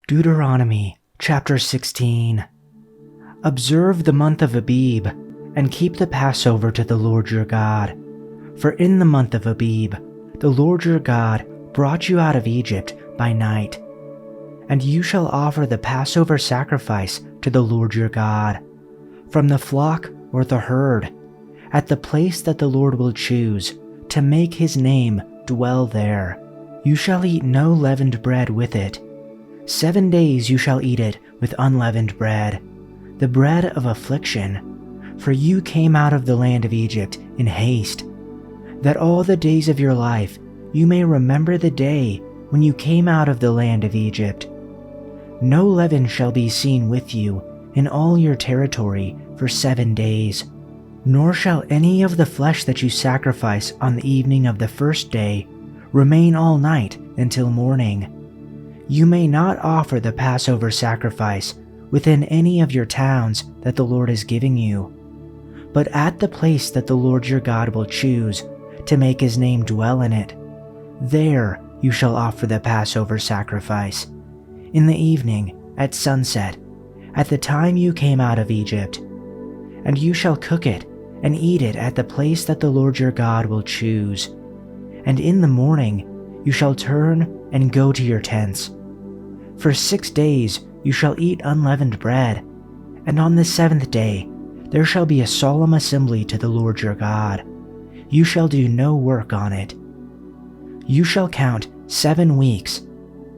Deuteronomy chapter 16. Observe the month of Abib, and keep the Passover to the Lord your God. For in the month of Abib, the Lord your God brought you out of Egypt by night. And you shall offer the Passover sacrifice to the Lord your God, from the flock or the herd, at the place that the Lord will choose, to make his name dwell there. You shall eat no leavened bread with it. 7 days you shall eat it with unleavened bread, the bread of affliction, for you came out of the land of Egypt in haste, that all the days of your life you may remember the day when you came out of the land of Egypt. No leaven shall be seen with you in all your territory for 7 days, nor shall any of the flesh that you sacrifice on the evening of the first day remain all night until morning. You may not offer the Passover sacrifice within any of your towns that the Lord is giving you, but at the place that the Lord your God will choose to make his name dwell in it. There you shall offer the Passover sacrifice, in the evening, at sunset, at the time you came out of Egypt. And you shall cook it and eat it at the place that the Lord your God will choose. And in the morning you shall turn and go to your tents. For 6 days you shall eat unleavened bread, and on the 7th day there shall be a solemn assembly to the Lord your God. You shall do no work on it. You shall count 7 weeks.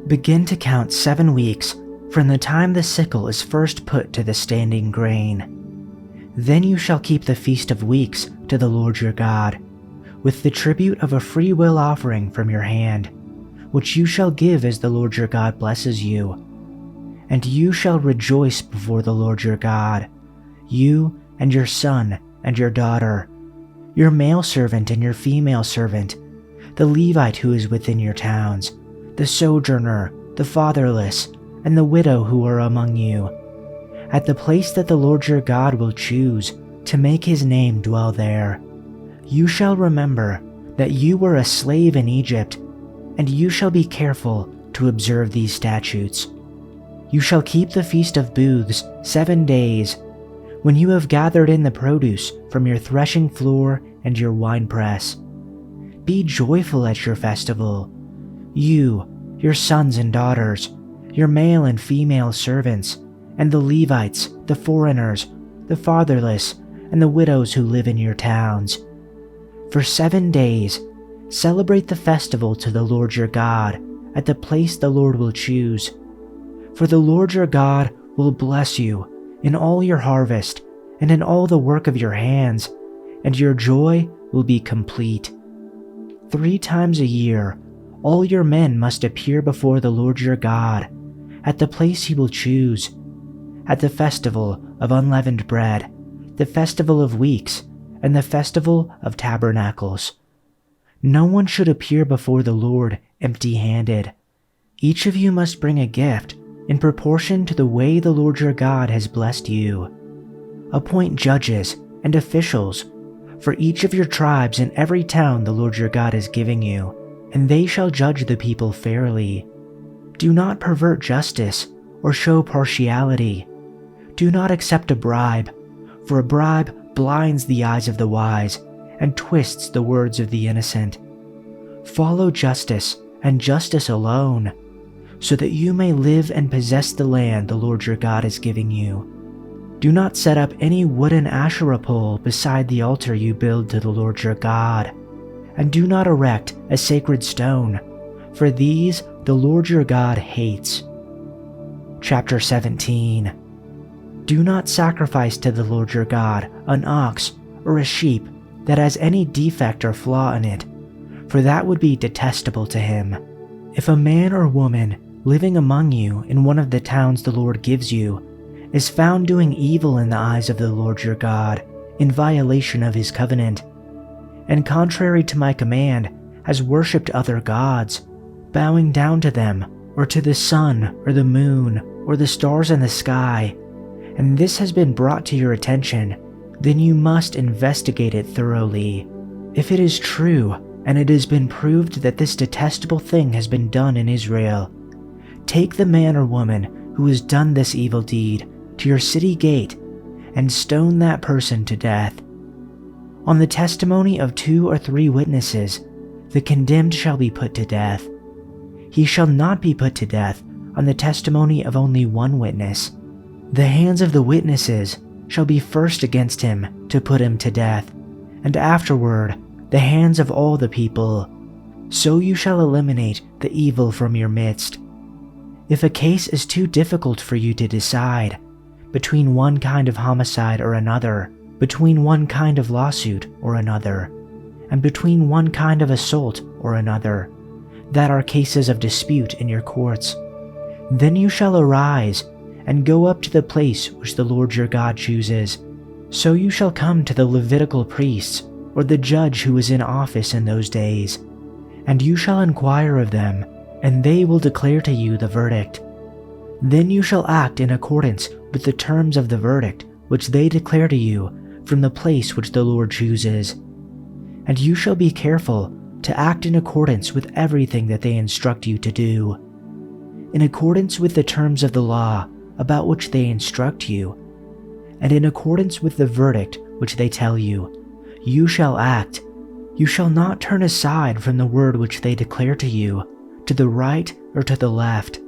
Begin to count 7 weeks from the time the sickle is first put to the standing grain. Then you shall keep the Feast of Weeks to the Lord your God, with the tribute of a free will offering from your hand, which you shall give as the Lord your God blesses you. And you shall rejoice before the Lord your God, you and your son and your daughter, your male servant and your female servant, the Levite who is within your towns, the sojourner, the fatherless, and the widow who are among you, at the place that the Lord your God will choose to make his name dwell there. You shall remember that you were a slave in Egypt, and you shall be careful to observe these statutes. You shall keep the Feast of Booths 7 days, when you have gathered in the produce from your threshing floor and your winepress. Be joyful at your festival, you, your sons and daughters, your male and female servants, and the Levites, the foreigners, the fatherless, and the widows who live in your towns. For 7 days, celebrate the festival to the Lord your God at the place the Lord will choose. For the Lord your God will bless you in all your harvest and in all the work of your hands, and your joy will be complete. 3 times a year, all your men must appear before the Lord your God at the place he will choose, at the festival of unleavened bread, the festival of weeks, and the festival of tabernacles. No one should appear before the Lord empty-handed. Each of you must bring a gift in proportion to the way the Lord your God has blessed you. Appoint judges and officials for each of your tribes in every town the Lord your God is giving you, and they shall judge the people fairly. Do not pervert justice or show partiality. Do not accept a bribe, for a bribe blinds the eyes of the wise and twists the words of the innocent. Follow justice and justice alone, so that you may live and possess the land the Lord your God is giving you. Do not set up any wooden Asherah pole beside the altar you build to the Lord your God, and do not erect a sacred stone, for these the Lord your God hates. Chapter 17. Do not sacrifice to the Lord your God an ox or a sheep that has any defect or flaw in it, for that would be detestable to him. If a man or woman living among you in one of the towns the Lord gives you is found doing evil in the eyes of the Lord your God, in violation of his covenant, and contrary to my command has worshipped other gods, bowing down to them, or to the sun, or the moon, or the stars in the sky, and this has been brought to your attention, then you must investigate it thoroughly. If it is true, and it has been proved that this detestable thing has been done in Israel, Take the man or woman who has done this evil deed to your city gate and stone that person to death. On the testimony of 2 or 3 witnesses, the condemned shall be put to death. He shall not be put to death on the testimony of only 1 witness. The hands of the witnesses shall be first against him to put him to death, and afterward the hands of all the people. So you shall eliminate the evil from your midst. If a case is too difficult for you to decide, between one kind of homicide or another, between one kind of lawsuit or another, and between one kind of assault or another, that are cases of dispute in your courts, then you shall arise and go up to the place which the Lord your God chooses. So you shall come to the Levitical priests, or the judge who is in office in those days, and you shall inquire of them, and they will declare to you the verdict. Then you shall act in accordance with the terms of the verdict which they declare to you from the place which the Lord chooses. And you shall be careful to act in accordance with everything that they instruct you to do, in accordance with the terms of the law about which they instruct you, and in accordance with the verdict which they tell you, you shall act. You shall not turn aside from the word which they declare to you, to the right or to the left.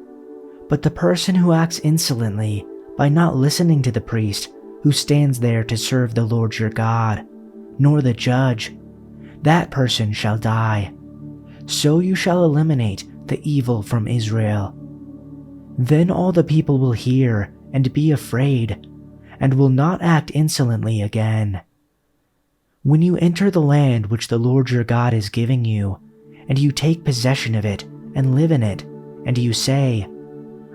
But the person who acts insolently by not listening to the priest who stands there to serve the Lord your God, nor the judge, that person shall die. So you shall eliminate the evil from Israel. Then all the people will hear and be afraid, and will not act insolently again. When you enter the land which the Lord your God is giving you, and you take possession of it and live in it, and you say,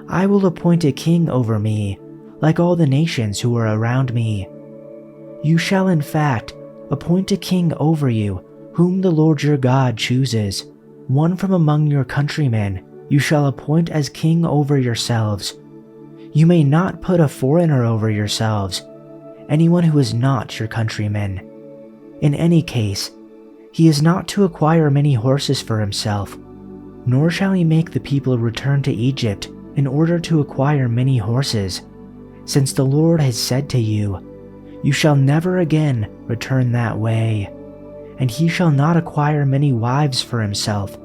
I will appoint a king over me, like all the nations who are around me. You shall in fact appoint a king over you, whom the Lord your God chooses, one from among your countrymen you shall appoint as king over yourselves. You may not put a foreigner over yourselves, anyone who is not your countryman. In any case, he is not to acquire many horses for himself, nor shall he make the people return to Egypt in order to acquire many horses, since the Lord has said to you, you shall never again return that way. And he shall not acquire many wives for himself,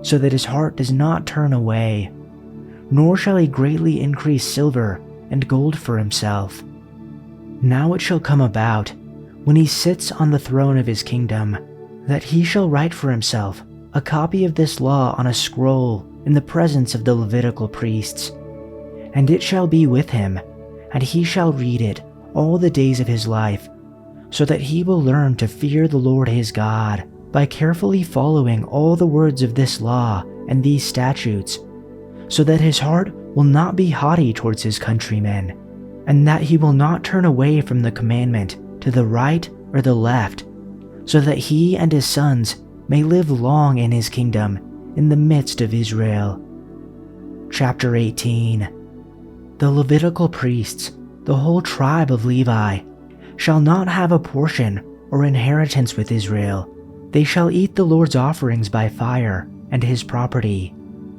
so that his heart does not turn away, nor shall he greatly increase silver and gold for himself. Now it shall come about, when he sits on the throne of his kingdom, that he shall write for himself a copy of this law on a scroll in the presence of the Levitical priests. And it shall be with him, and he shall read it all the days of his life, so that he will learn to fear the Lord his God by carefully following all the words of this law and these statutes, so that his heart will not be haughty towards his countrymen, and that he will not turn away from the commandment to the right or the left, so that he and his sons may live long in his kingdom in the midst of Israel. Chapter 18. The Levitical priests, the whole tribe of Levi, shall not have a portion or inheritance with Israel. They shall eat the Lord's offerings by fire and his property.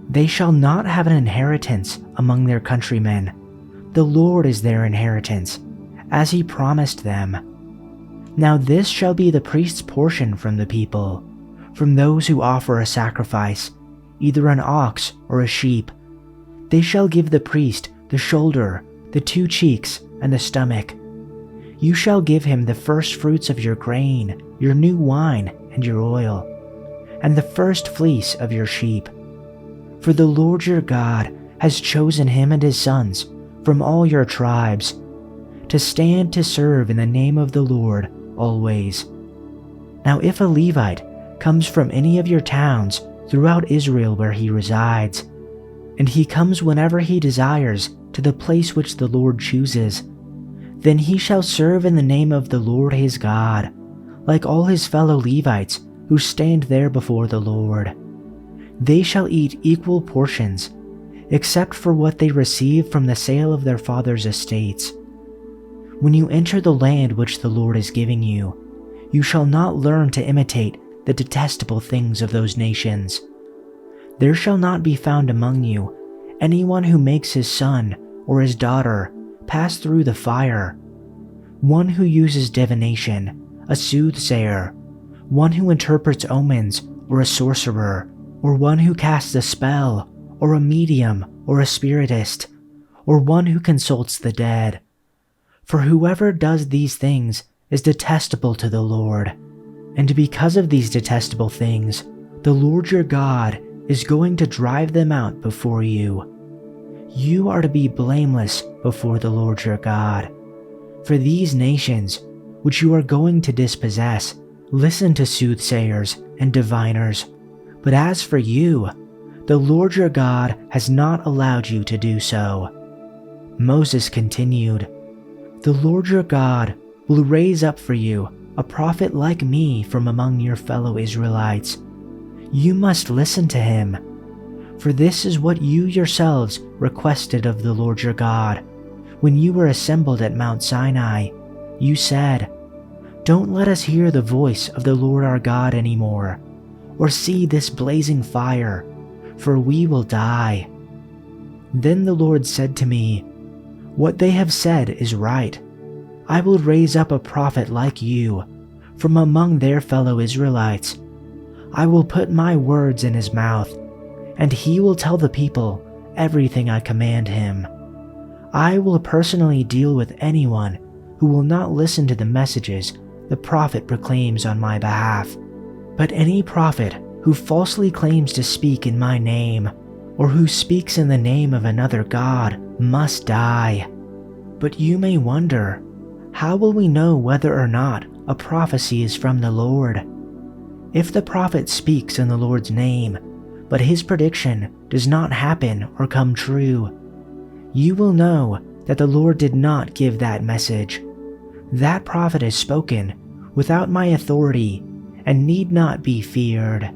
They shall not have an inheritance among their countrymen. The Lord is their inheritance, as he promised them. Now this shall be the priest's portion from the people, from those who offer a sacrifice, either an ox or a sheep. They shall give the priest the shoulder, the 2 cheeks, and the stomach. You shall give him the first fruits of your grain, your new wine, and your oil, and the first fleece of your sheep. For the Lord your God has chosen him and his sons from all your tribes, to stand to serve in the name of the Lord always. Now if a Levite comes from any of your towns throughout Israel where he resides, and he comes whenever he desires to the place which the Lord chooses, then he shall serve in the name of the Lord his God, like all his fellow Levites who stand there before the Lord. They shall eat equal portions, except for what they receive from the sale of their father's estates. When you enter the land which the Lord is giving you, you shall not learn to imitate the detestable things of those nations. There shall not be found among you anyone who makes his son or his daughter pass through the fire, one who uses divination, a soothsayer, one who interprets omens or a sorcerer, or one who casts a spell, or a medium or a spiritist, or one who consults the dead. For whoever does these things is detestable to the Lord, and because of these detestable things, the Lord your God is going to drive them out before you. You are to be blameless before the Lord your God. For these nations, which you are going to dispossess, listen to soothsayers and diviners. But as for you, the Lord your God has not allowed you to do so. Moses continued, "The Lord your God will raise up for you a prophet like me from among your fellow Israelites. You must listen to him. For this is what you yourselves requested of the Lord your God. When you were assembled at Mount Sinai, you said, 'Don't let us hear the voice of the Lord our God anymore, or see this blazing fire, for we will die.' Then the Lord said to me, 'What they have said is right. I will raise up a prophet like you from among their fellow Israelites. I will put my words in his mouth, and he will tell the people everything I command him. I will personally deal with anyone who will not listen to the messages the prophet proclaims on my behalf. But any prophet who falsely claims to speak in my name, or who speaks in the name of another god, must die. But you may wonder, how will we know whether or not a prophecy is from the Lord? If the prophet speaks in the Lord's name, but his prediction does not happen or come true, you will know that the Lord did not give that message. That prophet has spoken without my authority and need not be feared."